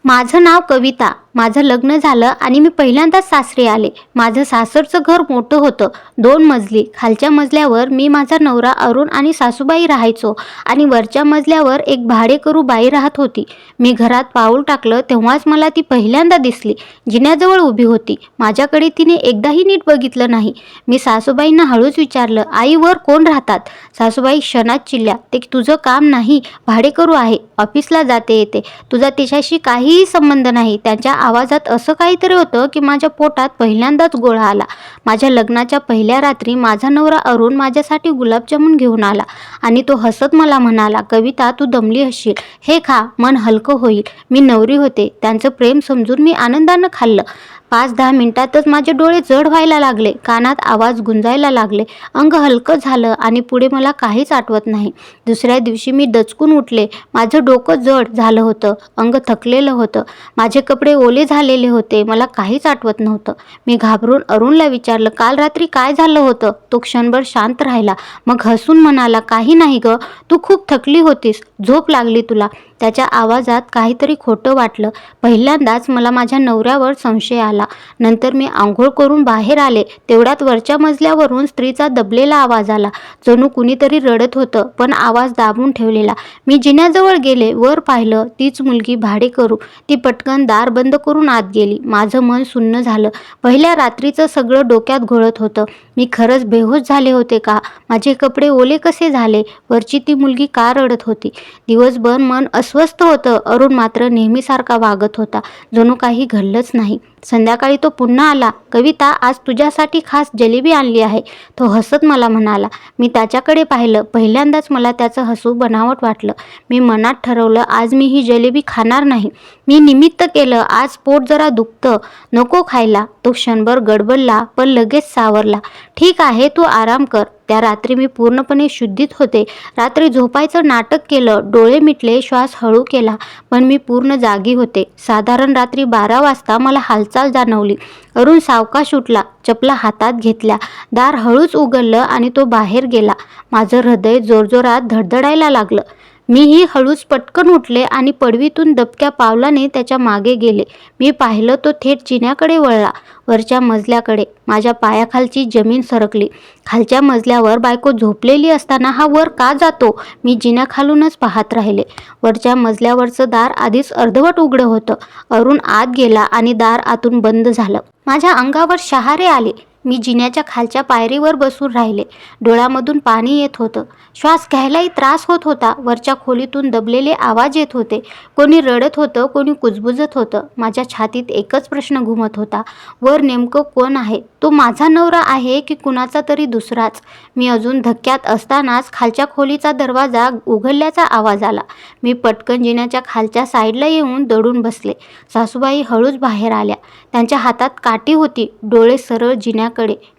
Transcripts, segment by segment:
माझं नाव कविता. माझं लग्न झालं आणि मी पहिल्यांदाच सासरी आले. माझं सासरचं घर मोठं होतं, 2 मजली. खालच्या मजल्यावर मी, माझा नवरा अरुण आणि सासूबाई राहायचो आणि वरच्या मजल्यावर एक भाडेकरू बाई राहत होती. मी घरात पाऊल टाकलं तेव्हाच मला ती पहिल्यांदा दिसली. जिन्याजवळ उभी होती. माझ्याकडे तिने एकदाही नीट बघितलं नाही. मी सासूबाईंना हळूच विचारलं, आई वर कोण राहतात? सासूबाई क्षणात चिडल्या, ते तुझं काम नाही, भाडेकरू आहे, ऑफिसला जाते येते, तुझा तिच्याशी काहीही संबंध नाही. त्यांच्या आवाजात असं काहीतरी होतं की माझ्या पोटात पहिल्यांदाच गोळा आला. माझ्या लग्नाच्या पहिल्या रात्री माझा नवरा अरुण माझ्यासाठी गुलाबजामुन घेऊन आला आणि तो हसत मला म्हणाला, कविता तू दमली असशील, हे खा, मन हलकं होईल. मी नवरी होते. त्यांचं प्रेम समजून मी आनंदानं खाल्लं. 5-10 मिनिटातच माझे डोळे जड व्हायला लागले, कानात आवाज गुंजायला लागले, अंग हलकं झालं आणि पुढे मला काहीच आठवत नाही. दुसऱ्या दिवशी मी दचकून उठले. माझं डोकं जड झालं होतं, अंग थकलेलं होतं, माझे कपडे ओले झालेले होते. मला काहीच आठवत नव्हतं. मी घाबरून अरुणला विचारलं, काल रात्री काय झालं होतं? तो क्षणभर शांत राहिला, मग हसून म्हणाला, काही नाही गं, तू खूप थकली होतीस, झोप लागली तुला. त्याच्या आवाजात काहीतरी खोटं वाटलं. पहिल्यांदाच मला माझ्या नवऱ्यावर संशय आला. नंतर मी आंघोळ करून बाहेर आले, तेवढ्यात वरच्या मजल्यावरून स्त्रीचा दबलेला आवाज आला. जणू कुणीतरी रडत होतं, पण आवाज दाबून ठेवलेला. मी जिन्याजवळ गेले, वर पाहिलं, तीच मुलगी भाडेकरू. ती पटकन दार बंद करून आत गेली. माझं मन सुन्न झालं. पहिल्या रात्रीचं सगळं डोक्यात घोळत होतं. मी खरंच बेहोश झाले होते का? माझे कपडे ओले कसे झाले? वरची ती मुलगी का रडत होती? दिवसभर मन अस्वस्थ होतं. अरुण मात्र नेहमीसारखा वागत होता, जणू काही घडलंच नाही. संध्याकाळी तो पुन्हा आला. कविता, आज तुझ्यासाठी खास जलेबी आणली आहे, तो हसत मला म्हणाला. मी त्याच्याकडे पाहिलं. पहिल्यांदाच मला त्याचं हसू बनावट वाटलं. मी मनात ठरवलं, आज मी ही जलेबी खाणार नाही. मी निमित्त केलं, आज पोट जरा दुखतं, नको खायला. तो क्षणभर गडबडला, पण लगेच सावरला. ठीक आहे, तू आराम कर. त्या रात्री मी पूर्णपणे शुद्धीत होते. रात्री झोपायचं नाटक केलं, डोळे मिटले, श्वास हळू केला, पण मी पूर्ण जागी होते. साधारण रात्री 12 वाजता मला हालचाल जाणवली. अरुण सावकाश उठला, चपला हातात घेतल्या, दार हळूच उघडलं आणि तो बाहेर गेला. माझं हृदय जोरजोरात धडधडायला लागलं. मीही हळूच पटकन उठले आणि पडवीतून दबक्या पावलाने त्याच्या मागे गेले. मी पाहिलं, तो थेट जिन्याकडे वळला, वरच्या मजल्याकडे. माझ्या पायाखालची जमीन सरकली. खालच्या मजल्यावर बायको झोपलेली असताना हा वर का जातो? मी जिन्याखालूनच पाहत राहिले. वरच्या मजल्यावरचं दार आधीच अर्धवट उघडं होतं. अरुण आत गेला आणि दार आतून बंद झालं. माझ्या अंगावर शहारे आले. मी जिन्याच्या खालच्या पायरीवर बसून राहिले. डोळ्यामधून पाणी येत होतं. श्वास घ्यायलाही त्रास होत होता. वरच्या खोलीतून दबलेले आवाज येत होते. कोणी रडत होतं, कोणी कुजबुजत होतं. माझ्या छातीत एकच प्रश्न घुमत होता, वर नेमकं कोण आहे? तो माझा नवरा आहे की कुणाचा तरी दुसराच? मी अजून धक्क्यात असतानाच खालच्या खोलीचा दरवाजा उघडल्याचा आवाज आला. मी पटकन जिन्याच्या खालच्या साईडला येऊन दडून बसले. सासूबाई हळूच बाहेर आल्या. त्यांच्या हातात काठी होती, डोळे सरळ जिन्याकडे.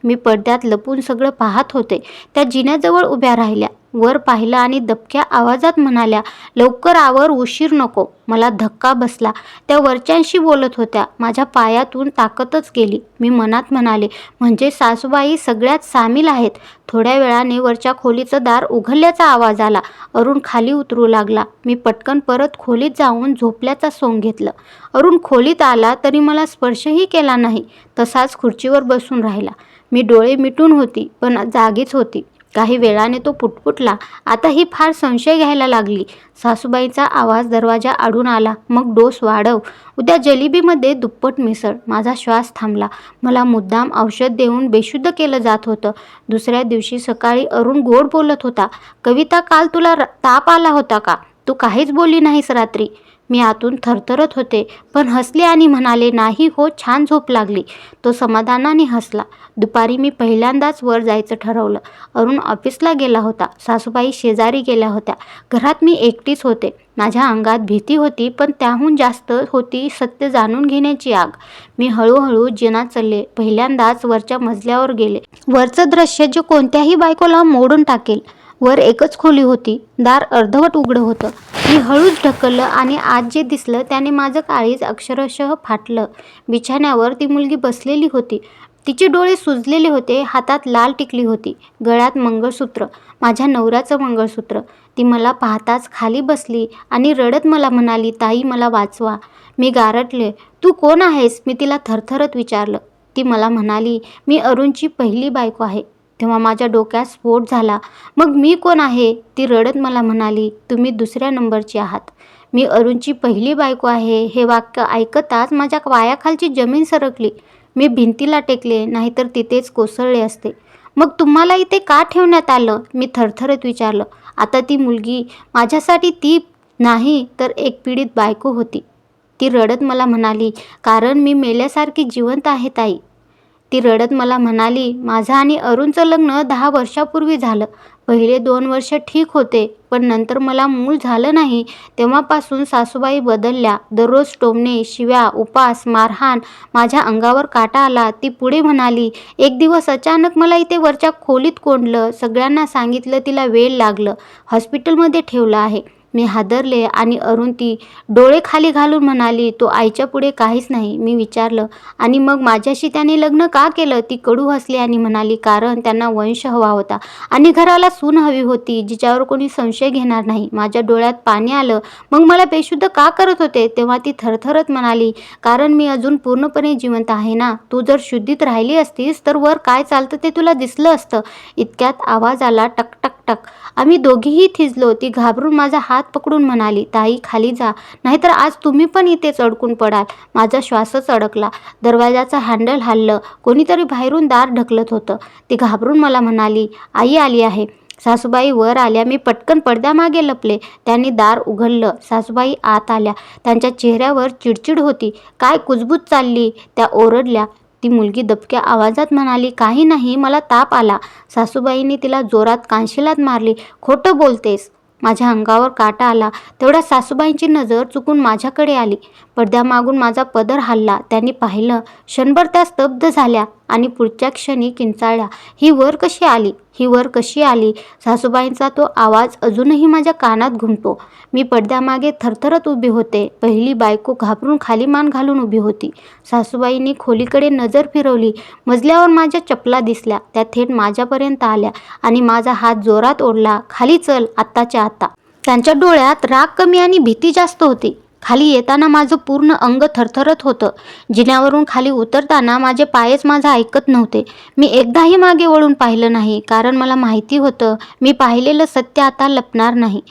मी पडद्यात लपून सगळं पाहत होते. त्या जिन्याजवळ उभ्या राहिल्या, वर पाहिलं आणि दबक्या आवाजात म्हणाल्या, लवकर आवर, उशीर नको. मला धक्का बसला. त्या वरच्यांशी बोलत होत्या. माझ्या पायातून ताकदच गेली. मी मनात म्हणाले, म्हणजे सासूबाई सगळ्यात सामील आहेत. थोड्या वेळाने वरच्या खोलीचं दार उघडल्याचा आवाज आला. अरुण खाली उतरू लागला. मी पटकन परत खोलीत जाऊन झोपल्याचा सोंग घेतलं. अरुण खोलीत आला तरी मला स्पर्शही केला नाही. तसाच खुर्चीवर बसून राहिला. मी डोळे मिटून होती, पण जागीच होती. काही वेळाने तो पुटपुटला. आता ही फार संशय घ्यायला लागली. सासूबाईचा आवाज दरवाजा आडून आला, मग डोस वाढव, उद्या जलेबीमध्ये दुप्पट मिसळ. माझा श्वास थांबला. मला मुद्दाम औषध देऊन बेशुद्ध केलं जात होतं. दुसऱ्या दिवशी सकाळी अरुण गोड बोलत होता, कविता, काल तुला ताप आला होता का? तू काहीच बोलली नाहीस रात्री. मी आतून थरथरत होते, पण हसले आणि म्हणाले, नाही हो, छान झोप लागली. तो समाधानाने हसला. दुपारी मी पहिल्यांदाच वर जायचं ठरवलं. अरुण ऑफिसला गेला होता. सासूबाई शेजारी गेल्या होत्या. घरात मी एकटीच होते. माझ्या अंगात भीती होती, पण त्याहून जास्त होती सत्य जाणून घेण्याची आग. मी हळूहळू जिना चढले. पहिल्यांदाच वरच्या मजल्यावर गेले. वरचं दृश्य जे कोणत्याही बायकोला मोडून टाकेल. वर एकच खोली होती. दार अर्धवट उघडं होतं. मी हळूच ढकललं आणि आत जे दिसलं त्याने माझं काळीज अक्षरशः फाटलं. बिछाण्यावर ती मुलगी बसलेली होती. तिचे डोळे सुजलेले होते. हातात लाल टिकली होती, गळ्यात मंगळसूत्र, माझ्या नवऱ्याचं मंगळसूत्र. ती मला पाहताच खाली बसली आणि रडत मला म्हणाली, ताई, मला वाचवा. मी गारटले. तू कोण आहेस? मी तिला थरथरत विचारलं. ती मला म्हणाली, मी अरुणची पहिली बायको आहे. तेव्हा माझ्या डोक्यात स्फोट झाला. मग मी कोण आहे? ती रडत मला म्हणाली, तुम्ही दुसऱ्या नंबरची आहात. मी अरुणची पहिली बायको आहे हे वाक्य ऐकताच माझ्या पायाखालची जमीन सरकली. मी भिंतीला टेकले, नाहीतर तिथेच कोसळले असते. मग तुम्हाला इथे का ठेवण्यात आलं? मी थरथरत विचारलं. आता ती मुलगी माझ्यासाठी ती नाही तर एक पीडित बायको होती. ती रडत मला म्हणाली, कारण मी मेल्यासारखी जिवंत आहे ताई. ती रडत मला म्हणाली, माझं आणि अरुणचं लग्न 10 वर्षापूर्वी झालं. पहिले 2 वर्ष ठीक होते, पण नंतर मला मूल झालं नाही. तेव्हापासून सासूबाई बदलल्या. दररोज टोमणे, शिव्या, उपास, मारहाण. माझ्या अंगावर काटा आला. ती पुढे म्हणाली, एक दिवस अचानक मला इथे वरच्या खोलीत कोंडलं. सगळ्यांना सांगितलं तिला वेड लागलं. हॉस्पिटलमध्ये ठेवलं आहे. मी हादरले आणि अरुण ती डोळे खाली घालून म्हणाली, तो आईच्या पुढे काहीच नाही. मी विचारलं, आणि मग माझ्याशी त्याने लग्न का केलं? ती कडू हसली आणि म्हणाली, कारण त्यांना वंश हवा होता आणि घराला सून हवी होती जिच्यावर कोणी संशय घेणार नाही. माझ्या डोळ्यात पाणी आलं. मग मला बेशुद्ध का करत होते? तेव्हा ती थरथरत म्हणाली, कारण मी अजून पूर्णपणे जिवंत आहे ना. तू जर शुद्धीत राहिली असतीस तर वर काय चालतं ते तुला दिसलं असतं. इतक्यात आवाज आला, टक टक टक. आम्ही दोघीही थिजलो. ती घाबरून माझा हात पकडून म्हणाली, ताई खाली जा, नाहीतर आज तुम्ही पण इथेच अडकून पडाल. माझा श्वासच अडकला. दरवाजाचं हँडल हललं. कोणीतरी बाहेरून दार ढकलत होतं. ती घाबरून मला म्हणाली, आई आली आहे. सासूबाई वर आल्या. मी पटकन पडद्यामागे लपले. त्यांनी दार उघडलं. सासूबाई आत आल्या. त्यांच्या चेहऱ्यावर चिडचिड होती. काय कुजबूज चालली? त्या ओरडल्या. ती मुलगी दबक्या आवाजात म्हणाली, काही नाही, मला ताप आला. सासूबाईंनी तिला जोरात कानशिलात मारली. खोटं बोलतेस. माझ्या अंगावर काटा आला. तेवढ्या सासूबाईंची नजर चुकून माझ्याकडे आली. पडद्यामागून माझा पदर हलला. त्यांनी पाहिलं. क्षणभर त्या स्तब्ध झाल्या आणि पुढच्या क्षणी किंचाळल्या, ही वर कशी आली? ही वर कशी आली? सासूबाईंचा तो आवाज अजूनही माझ्या कानात घुमतो. मी पडद्यामागे थरथरत उभी होते. पहिली बायको घाबरून खाली मान घालून उभी होती. सासूबाईंनी खोलीकडे नजर फिरवली. मजल्यावर माझ्या चपला दिसल्या. त्या थेट माझ्यापर्यंत आल्या आणि माझा हात जोरात ओढला. खाली चल, आत्ताच्या आता. त्यांच्या डोळ्यात राग कमी आणि भीती जास्त होती. खाली येताना माझं पूर्ण अंग थरथरत होतं. जिन्यावरून खाली उतरताना माझे पायच माझं ऐकत नव्हते. मी एकदाही मागे वळून पाहिलं नाही, कारण मला माहिती होतं मी पाहिलेलं सत्य आता लपणार नाही.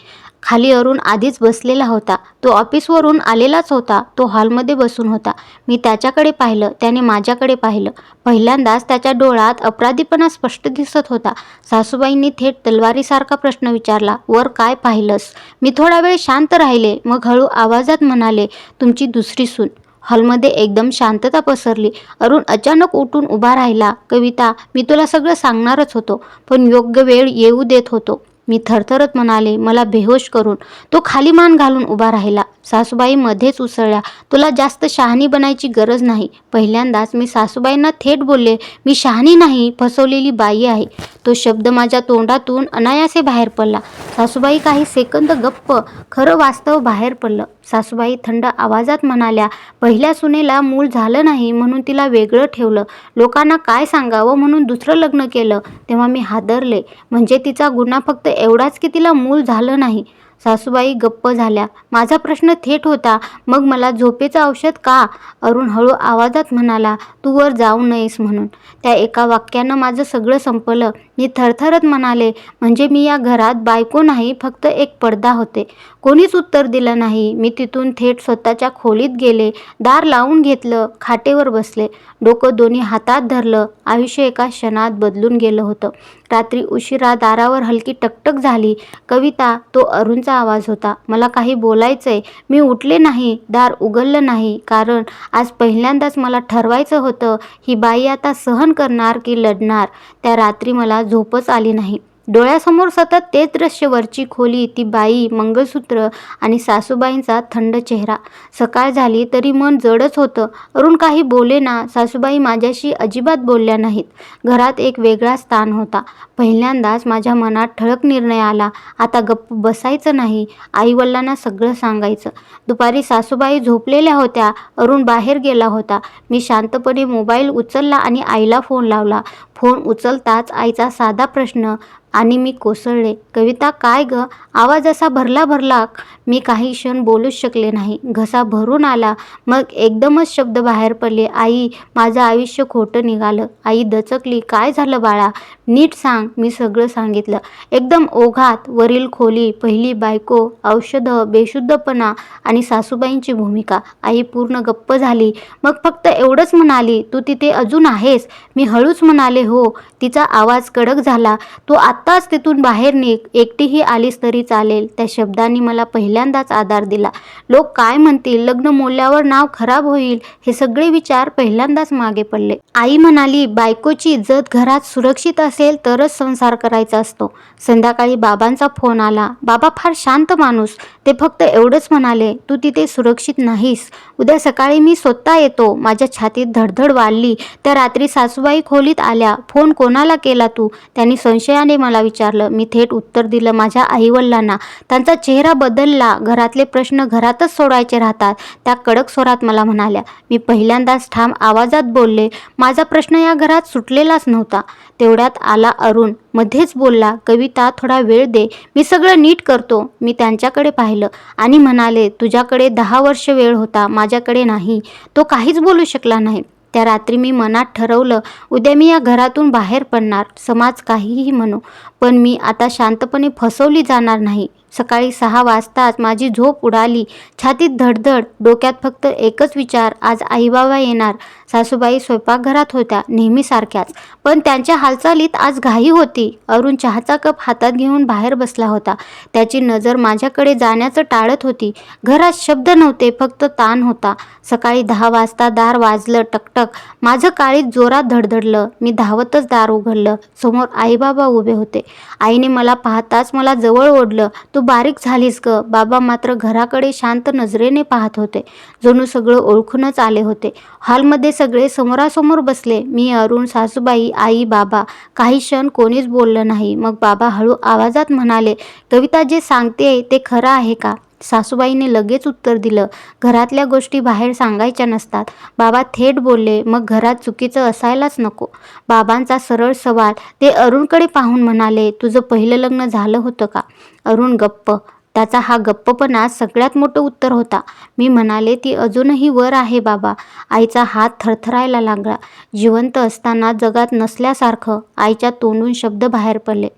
खाली अरुण आधीच बसलेला होता. तो ऑफिसवरून आलेलाच होता. तो हॉलमध्ये बसून होता. मी त्याच्याकडे पाहिलं. त्याने माझ्याकडे पाहिलं. पहिल्यांदाच त्याच्या डोळ्यात अपराधीपणा स्पष्ट दिसत होता. सासूबाईंनी थेट तलवारीसारखा प्रश्न विचारला, वर काय पाहिलंस? मी थोडा वेळ शांत राहिले. मग हळू आवाजात म्हणाले, तुमची दुसरी सून. हॉलमध्ये एकदम शांतता पसरली. अरुण अचानक उठून उभा राहिला. कविता, मी तुला सगळं सांगणारच होतो, पण योग्य वेळ येऊ देत होतो. मी थरथरत म्हणाले, मला बेहोश करून. तो खाली मान घालून उभा राहिला. सासूबाई मध्येच उसळल्या, तुला जास्त शहाणी बनायची गरज नाही. पहिल्यांदाच मी सासूबाईंना थेट बोलले, मी शहाणी नाही, फसवलेली बाई आहे. तो शब्द माझ्या तोंडातून अनायासे बाहेर पडला. सासूबाई काही सेकंद गप्प. खरं वास्तव बाहेर पडलं. सासूबाई थंड आवाजात म्हणाल्या, पहिल्या सुनेला मूल झालं नाही म्हणून तिला वेगळं ठेवलं. लोकांना काय सांगावं म्हणून दुसरं लग्न केलं. तेव्हा मी हादरले. म्हणजे तिचा गुन्हा फक्त एवढाच की तिला मूल झालं नाही. सासूबाई गप्प झाल्या. माझा प्रश्न थेट होता, मग मला झोपेचं औषध का? अरुण हळू आवाजात म्हणाला, तू वर जाऊ नयेस म्हणून. त्या एका वाक्यानं माझं सगळं संपलं. मी थरथरत म्हणाले, म्हणजे मी या घरात बायको नाही, फक्त एक पडदा होते. कोणीच उत्तर दिलं नाही. मी तिथून थेट स्वतःच्या खोलीत गेले. दार लावून घेतलं. खाटेवर बसले. डोकं दोन्ही हातात धरलं. आयुष्य एका क्षणात बदलून गेलं होतं. रात्री उशिरा दारावर हलकी टकटक झाली. कविता, तो अरुणचा आवाज होता. मला काही बोलायचंय. मी उठले नाही. दार उघडलं नाही, कारण आज पहिल्यांदाच मला ठरवायचं होतं, ही बाई आता सहन करणार की लढणार. त्या रात्री मला झोपच आली नाही. डोळ्यासमोर सतत तेच दृश्य, वरची खोली, ती बाई, मंगळसूत्र आणि सासूबाईंचा थंड चेहरा. सकाळ झाली तरी मन जडच होतं. अरुण काही बोलेना. सासूबाई माझ्याशी अजिबात बोलल्या नाहीत. घरात एक वेगळा स्थान होता. पहिल्यांदाच माझ्या मनात ठळक निर्णय आला, आता गप्प बसायचं नाही, आईवडिलांना सगळं सांगायचं. दुपारी सासूबाई झोपलेल्या होत्या. अरुण बाहेर गेला होता. मी शांतपणे मोबाईल उचलला आणि आईला फोन लावला. फोन उचलताच आईचा साधा प्रश्न, आणि मी कोसळले. कविता, काय ग? आवाज असा भरला भरला. मी काही क्षण बोलूच शकले नाही. घसा भरून आला. मग एकदमच शब्द बाहेर पडले. आई, माझं आयुष्य खोटं निघालं. आई दचकली. काय झालं बाळा? नीट सांग. मी सगळं सांगितलं. एकदम ओघात. वरील खोली, पहिली बायको, औषधं, बेशुद्धपणा आणि सासूबाईंची भूमिका. आई पूर्ण गप्प झाली. मग फक्त एवढंच म्हणाली, तू तिथे अजून आहेस? मी हळूच म्हणाले, हो. तिचा आवाज कडक झाला. तू आत्ताच तिथून बाहेर निघ. एकटीही आलीस तरी चालेल. त्या शब्दांनी मला पहिल्यांदाच आधार दिला. लोक काय म्हणतील? लग्न मोडल्यावर नाव खराब होईल. हे सगळे विचार पहिल्यांदाच मागे पडले. आई म्हणाली, बायकोची इज्जत घरात सुरक्षित असेल तरच संसार करायचा असतो. संध्याकाळी बाबांचा फोन आला. बाबा फार शांत माणूस. ते फक्त एवढंच म्हणाले, तू तिथे सुरक्षित नाहीस. उद्या सकाळी मी स्वतः येतो. माझ्या छातीत धडधड वाढली. त्या रात्री सासूबाई खोलीत आल्या. फोन कोणाला केला तू? त्यांनी संशयाने मला विचारलं. मी थेट उत्तर दिलं, माझ्या आईवडिलांना. त्यांचा चेहरा बदलला. घरातले प्रश्न घरातच सोडायचे राहतात. त्या कडक स्वरात मला म्हणाल्या. मी पहिल्यांदाच ठाम आवाजात बोलले, माझा प्रश्न या घरात सुटलेलाच नव्हता. तेवढ्यात आला अरुण. मध्येच बोलला, कविता, थोडा वेळ दे. मी सगळं नीट करतो. मी त्यांच्याकडे पाहिलं आणि म्हणाले, तुझ्याकडे 10 वर्ष वेळ होता, माझ्याकडे नाही. तो काहीच बोलू शकला नाही. त्या रात्री मी मनात ठरवलं, उद्या मी या घरातून बाहेर पडणार. समाज काहीही म्हणो, पण मी आता शांतपणे फसवली जाणार नाही. सकाळी 6 वाजताच माझी झोप उडाली. छातीत धडधड. डोक्यात फक्त एकच विचार, आज आईबाबा येणार. सासूबाई स्वयंपाकघरात होत्या, नेहमीसारख्याच. पण त्यांच्या हालचालीत आज घाई होती. अरुण चहाचा कप हातात घेऊन बाहेर बसला होता. त्याची नजर माझ्याकडे जाण्याचं टाळत होती. घरात शब्द नव्हते, फक्त ताण होता. सकाळी 10 वाजता दार वाजलं. टकटक. माझं काळीज जोरात धडधडलं. मी धावतच दार उघडलं. समोर आईबाबा उभे होते. आईने मला पाहताच मला जवळ ओढलं. तू बारीक झालीस ग. बाबा मात्र घराकडे शांत नजरेने पाहत होते. जणू सगळं ओळखूनच आले होते. हॉलमध्ये सगळे समोरासमोर बसले. मी, अरुण, सासूबाई, आई, बाबा. काही क्षण कोणीच बोललं नाही. मग बाबा हळू आवाजात म्हणाले, कविता, जे सांगते ते खरं आहे का? सासूबाईने लगेच उत्तर दिलं, घरातल्या गोष्टी बाहेर सांगायच्या नसतात. बाबा थेट बोलले, मग घरात चुकीचं असायलाच नको. बाबांचा सरळ सवाल. ते अरुणकडे पाहून म्हणाले, तुझं पहिलं लग्न झालं होतं का? अरुण गप्प. त्याचा हा गप्पपणा सगळ्यात मोठं उत्तर होता. मी म्हणाले, ती अजूनही वर आहे बाबा. आईचा हात थरथरायला लागला. जिवंत असताना जगात नसल्यासारखं आईच्या तोंडून शब्द बाहेर पडले.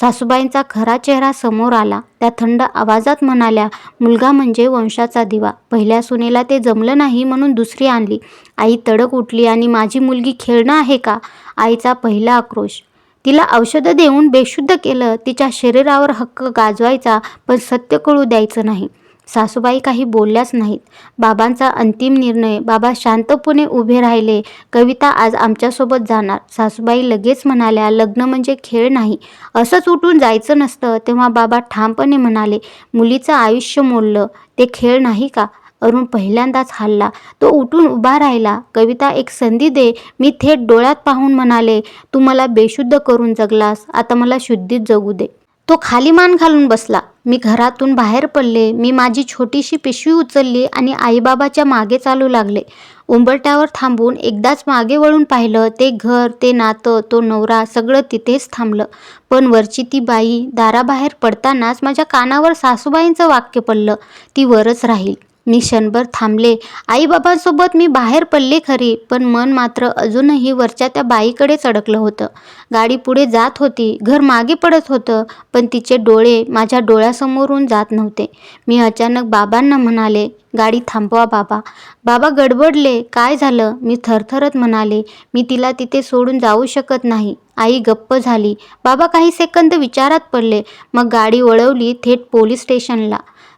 सासूबाईंचा खरा चेहरा समोर आला. त्या थंड आवाजात म्हणाल्या, मुलगा म्हणजे वंशाचा दिवा. पहिल्या सुनेला ते जमलं नाही म्हणून दुसरी आणली. आई तडक उठली. आणि माझी मुलगी खेळणं आहे का? आईचा पहिला आक्रोश. तिला औषधं देऊन बेशुद्ध केलं. तिच्या शरीरावर हक्क गाजवायचा, पण सत्य कळू द्यायचं नाही. सासूबाई काही बोलल्याच नाहीत. बाबांचा अंतिम निर्णय. बाबा शांतपणे उभे राहिले. कविता आज आमच्यासोबत जाणार. सासूबाई लगेच म्हणाल्या, लग्न म्हणजे खेळ नाही. असंच उठून जायचं नसतं. तेव्हा बाबा ठामपणे म्हणाले, मुलीचं आयुष्य मोडलं ते खेळ नाही का? अरुण पहिल्यांदाच हलला. तो उठून उभा राहिला. कविता, एक संधी दे. मी थेट डोळ्यात पाहून म्हणाले, तू मला बेशुद्ध करून जगलास, आता मला शुद्धीत जगू दे. तो खाली मान घालून बसला. मी घरातून बाहेर पडले. मी माझी छोटीशी पिशवी उचलली आणि आईबाबाच्या मागे चालू लागले. उंबरठ्यावर थांबून एकदाच मागे वळून पाहिलं. ते घर, ते नातं, तो नवरा, सगळं तिथेच थांबलं. पण वरची ती बाई. दाराबाहेर पडतानाच माझ्या कानावर सासूबाईंचं वाक्य पडलं, ती वरच राहील. मी क्षणभर थांबले. आईबाबांसोबत मी बाहेर पडले खरी, पण मन मात्र अजूनही वरच्या त्या बाईकडेच अडकलं होतं. गाडी पुढे जात होती. घर मागे पडत होतं, पण तिचे डोळे माझ्या डोळ्यासमोरून जात नव्हते. मी अचानक बाबांना म्हणाले, गाडी थांबवा बाबा. बाबा गडबडले. काय झालं? मी थरथरत म्हणाले, मी तिला तिथे सोडून जाऊ शकत नाही. आई गप्प झाली. बाबा काही सेकंद विचारात पडले. मग गाडी वळवली थेट पोलीस स्टेशनला.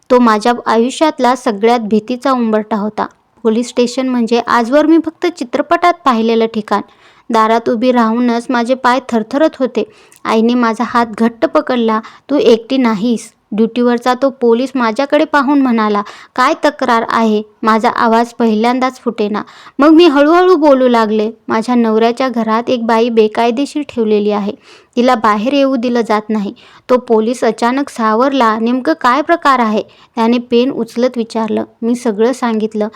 तो माझ्या आयुष्यातला सगळ्यात भीतीचा उंबरठा होता. पोलीस स्टेशन म्हणजे आजवर मी फक्त चित्रपटात पाहिलेलं ठिकाण. दारात उभी राहूनच माझे पाय थरथरत होते. आईने माझा हात घट्ट पकडला. तू एकटी नाहीस. ड्युटीवरचा तो पोलीस माझ्याकडे पाहून म्हणाला, काय तक्रार आहे? माझा आवाज पहिल्यांदाच फुटेना. मग मी हळूहळू बोलू लागले, माझ्या नवऱ्याच्या घरात एक बाई बेकायदेशीर ठेवलेली आहे. तिला बाहेर येऊ दिलं जात नाही. तो पोलीस अचानक सावरला. नेमकं काय प्रकार आहे? त्याने पेन उचलत विचारलं. मी सगळं सांगितलं.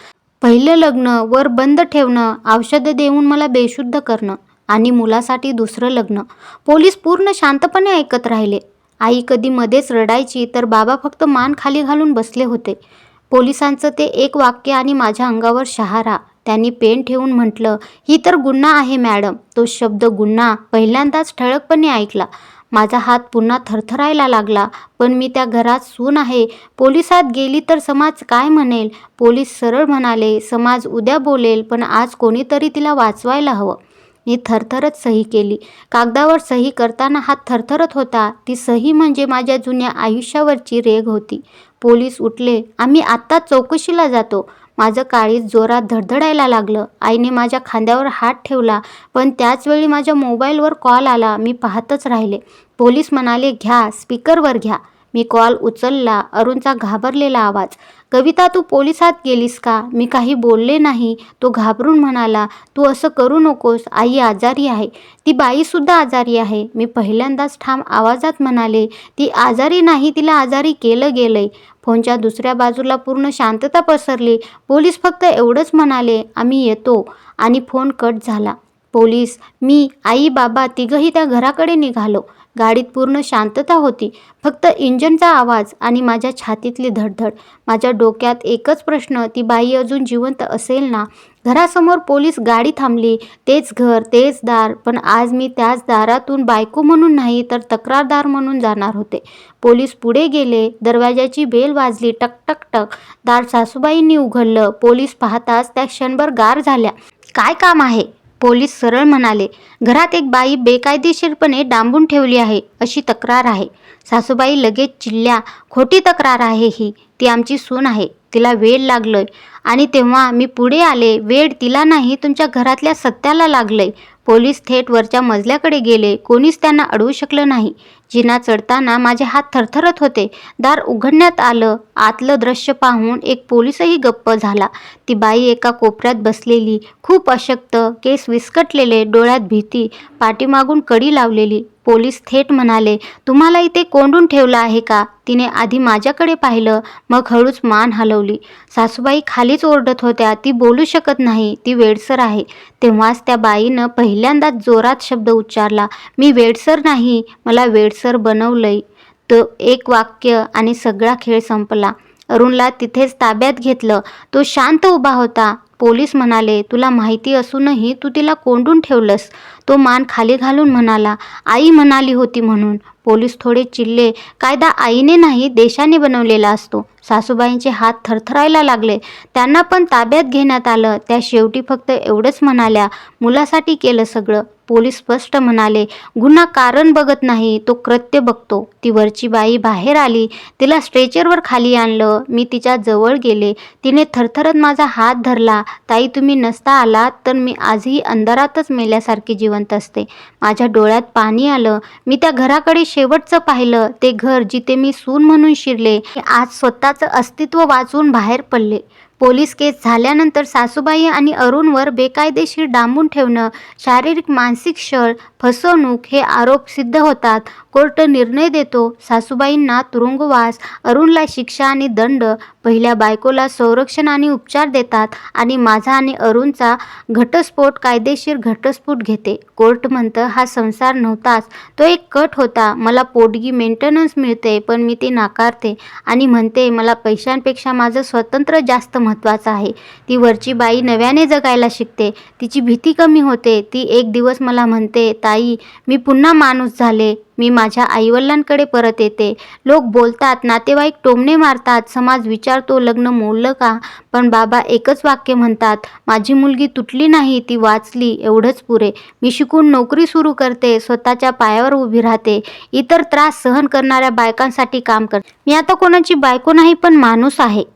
पहिलं लग्न, वर बंद ठेवणं, औषधं देऊन मला बेशुद्ध करणं. आणि मुलासाठी दुसरं लग्न. पोलीस पूर्ण शांतपणे ऐकत राहिले. आई कधी मध्येच रडायची तर बाबा फक्त मान खाली घालून बसले होते. पोलिसांचं ते एक वाक्य आणि माझ्या अंगावर शहारा. त्यांनी पेन ठेवून म्हटलं, "ही तर गुन्हा आहे मॅडम." तो शब्द गुन्हा पहिल्यांदाच ठळकपणे ऐकला. माझा हात पुन्हा थरथरायला लागला. पण मी त्या घरात सून आहे. पोलिसात गेली तर समाज काय म्हणेल? पोलीस सरळ म्हणाले, "समाज उद्या बोलेल, पण आज कोणीतरी तिला वाचवायला हवं." मी थरथरत सही केली. कागदावर सही करताना हात थरथरत होता. ती सही म्हणजे माझ्या जुन्या आयुष्यावरची रेघ होती. पोलीस उठले. "आम्ही आत्ताच चौकशीला जातो." माझं काळीज जोरात धडधडायला लागलं. आईने माझ्या खांद्यावर हात ठेवला, पण त्याचवेळी माझ्या मोबाईलवर कॉल आला. मी पाहतच राहिले. पोलीस म्हणाले, "घ्या, स्पीकरवर घ्या." मी कॉल उचलला. अरुणचा घाबरलेला आवाज, "कविता, तू पोलिसात गेलीस का?" मी काही बोलले नाही. तो घाबरून म्हणाला, "तू असं करू नकोस. आई आजारी आहे. ती बाईसुद्धा आजारी आहे." मी पहिल्यांदाच ठाम आवाजात म्हणाले, "ती आजारी नाही, तिला आजारी केलं गेलंय." फोनच्या दुसऱ्या बाजूला पूर्ण शांतता पसरली. पोलीस फक्त एवढंच म्हणाले, "आम्ही येतो." आणि फोन कट झाला. पोलीस, मी, आई, बाबा तिघंही त्या घराकडे निघालो. गाडीत पूर्ण शांतता होती. फक्त इंजिनचा आवाज आणि माझ्या छातीतली धडधड. माझ्या डोक्यात एकच प्रश्न, ती बाई अजून जिवंत असेल ना? घरासमोर पोलीस गाडी थांबली. तेच घर, तेच दार. पण आज मी त्याच दारातून बायको म्हणून नाही तर तक्रारदार म्हणून जाणार होते. पोलीस पुढे गेले. दरवाजाची बेल वाजली. टक टक टक. दार सासूबाईंनी उघडलं. पोलीस पाहताच त्या क्षणभर गार झाल्या. "काय काम आहे?" पोलीस सरळ म्हणाले, "घरात एक बाई बेकायदेशीरपणे डांबून ठेवली आहे, अशी तक्रार आहे." सासूबाई लगेच चिडल्या, "खोटी तक्रार आहे ही. ती आमची सून आहे. तिला वेड लागलंय." आणि तेव्हा मी पुढे आले, "वेड तिला नाही, तुमच्या घरातल्या सत्याला लागलंय." पोलीस थेट वरच्या मजल्याकडे गेले. कोणीच त्यांना अडवू शकलं नाही. जिना चढताना माझे हात थरथरत होते. दार उघडण्यात आलं. आतलं दृश्य पाहून एक पोलीसही गप्प झाला. ती बाई एका कोपऱ्यात बसलेली, खूप अशक्त, केस विस्कटलेले, डोळ्यात भीती, पाठीमागून कडी लावलेली. पोलीस थेट म्हणाले, "तुम्हाला इथे कोंडून ठेवलं आहे का?" तिने आधी माझ्याकडे पाहिलं, मग हळूच मान हलवली. सासूबाई खालीच ओरडत होत्या, "ती बोलू शकत नाही, ती वेडसर आहे." तेव्हाच त्या बाईनं पहिल्यांदाच जोरात शब्द उच्चारला, "मी वेडसर नाही, मला वेडसर बनवलंय." तो एक वाक्य आणि सगळा खेळ संपला. अरुणला तिथेच ताब्यात घेतलं. तो शांत उभा होता. पोलीस म्हणाले, "तुला माहिती असूनही तू तिला कोंडून ठेवलंस." तो मान खाली घालून म्हणाला, "आई म्हणाली होती म्हणून." पोलीस थोडे चिडले, "कायदा आईने नाही, देशाने बनवलेला असतो." सासूबाईंचे हात थरथरायला लागले. त्यांना पण ताब्यात घेण्यात आलं. त्या शेवटी फक्त एवढंच म्हणाल्या, "मुलासाठी केलं सगळं." पोलीस स्पष्ट म्हणाले, "गुन्हा कारण बघत नाही, तो कृत्य बघतो." ती वरची बाई बाहेर आली. तिला स्ट्रेचरवर खाली आणलं. मी तिच्या जवळ गेले. तिने थरथरत माझा हात धरला. "ताई, तुम्ही नसता आलात तर मी आजही अंधारातच मेल्यासारखी जिवंत असते." माझ्या डोळ्यात पाणी आलं. मी त्या घराकडे शेवटचं पाहिलं. ते घर जिथे मी सून म्हणून शिरले, आज स्वतःचं अस्तित्व वाचवून बाहेर पडले. पोलीस केस झाल्यानंतर सासूबाई आणि अरुणवर बेकायदेशीर डांबून ठेवणं, शारीरिक मानसिक छळ, फसवणूक हे आरोप सिद्ध होतात. कोर्ट निर्णय देतो. सासूबाईंना तुरुंगवास, अरुणला शिक्षा आणि दंड. पहिल्या बायकोला संरक्षण आणि उपचार देतात आणि माझा आणि अरुणचा घटस्फोट कायदेशीर घटस्फोट घेते. कोर्ट म्हणतं हा संसार नव्हताच, तो एक कट होता. मला पोटगी मेंटेनन्स मिळते, पण मी ते नाकारते आणि म्हणते मला पैशांपेक्षा माझं स्वातंत्र्य जास्त महत्त्वाचं आहे. ती वरची बाई नव्याने जगायला शिकते. तिची भीती कमी होते. ती एक दिवस मला म्हणते, "ताई, मी पुन्हा माणूस झाले. मी माझ्या आईवडिलांकडे परत येते." लोक बोलतात, नातेवाईक टोमणे मारतात, समाज विचारतो लग्न मोडलं का? पण बाबा एकच वाक्य म्हणतात, "माझी मुलगी तुटली नाही, ती वाचली, एवढंच पुरे." मी शिकून नोकरी सुरू करते, स्वतःच्या पायावर उभी राहते, इतर त्रास सहन करणाऱ्या बायकांसाठी काम करते. मी आता कोणाची बायको नाही, पण माणूस आहे.